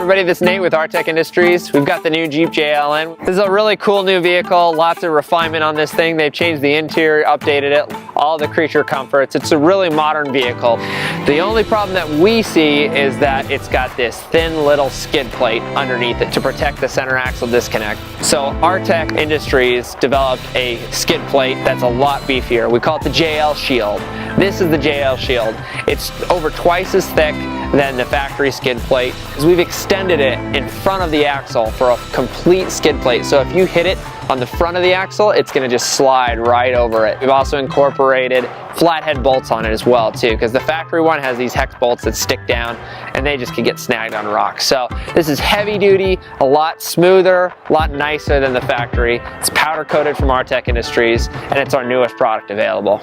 everybody, this is Nate with Artec Industries. We've got the new Jeep JL in. This is a really cool new vehicle, lots of refinement on this thing. They've changed the interior, updated it, all the creature comforts. It's a really modern vehicle. The only problem that we see is that it's got this thin little skid plate underneath it to protect the center axle disconnect. So Artec Industries developed a skid plate that's a lot beefier. We call it the JL Shield. This is the JL Shield. It's over twice as thick than the factory skid plate, because we've extended it in front of the axle for a complete skid plate. So if you hit it on the front of the axle, it's going to just slide right over it. We've also incorporated flathead bolts on it as well too, because the factory one has these hex bolts that stick down and they just can get snagged on rocks. So this is heavy duty, a lot smoother, a lot nicer than the factory. It's powder coated from Artec Industries, and it's our newest product available.